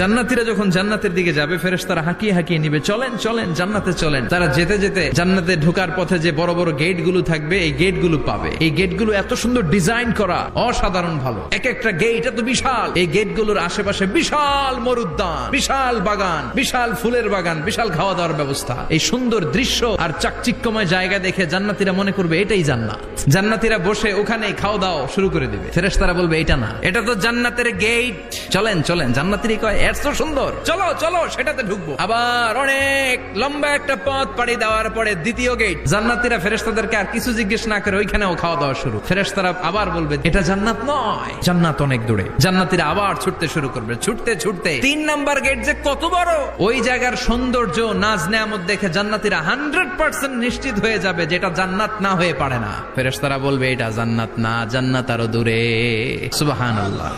জান্নাতীরা যখন জান্নাতের দিকে যাবে ফেরেশতারা হাঁকিয়ে হাঁকিয়ে নিবে, চলেন চলেন জান্নাতে চলেন। তারা যেতে যেতে জান্নাতে ঢোকার পথে যে বড় বড় গেট গুলো থাকবে এই গেট গুলো পাবে। এই গেট গুলো এত সুন্দর ডিজাইন করা, অসাধারণ ভালো। এক একটা গেট এত বিশাল। এই গেট গুলোর আশেপাশে বিশাল মরুদ্যান, বিশাল বাগান, বিশাল ফুলের বাগান, বিশাল খাওয়া দাওয়ার ব্যবস্থা। এই সুন্দর দৃশ্য আর চাকচিক্যময় জায়গা দেখে জান্নাতীরা মনে করবে এটাই জান্নাত। জান্নাতীরা বসে ওখানে খাওয়া দাওয়া শুরু করে দিবে। ফেরেশতারা বলবে এটা না, এটা তো জান্নাতের গেট, চলেন চলেন। জান্নাতীরা কয় এত সুন্দর, চলো চলো সেটাতে ঢুকবো। আবার অনেক লম্বা একটা পথ পাড়ি দেওয়ার পরে দ্বিতীয় গেট। জান্নাতীরা ফেরেশতাদেরকে আর কিছু জিজ্ঞেস না করে ওইখানেও খাওয়া দাওয়া শুরু। ফেরেশতারা আবার বলবে এটা জান্নাত নয়, জান্নাত অনেক দূরে। জান্নাতীরা আবার ছুটতে শুরু করবে। ছুটতে ছুটতে 3 নাম্বার গেট যে কত বড়, ওই জায়গার সৌন্দর্য নাজ নেয়ামত দেখে জান্নাতীরা 100% নিশ্চিত হয়ে যাবে যেটা জান্নাত না হয়ে পারে না। ফেরেশতারা বলবে এটা জান্নাত না, জান্নাত আরো দূরে। সুবহানাল্লাহ।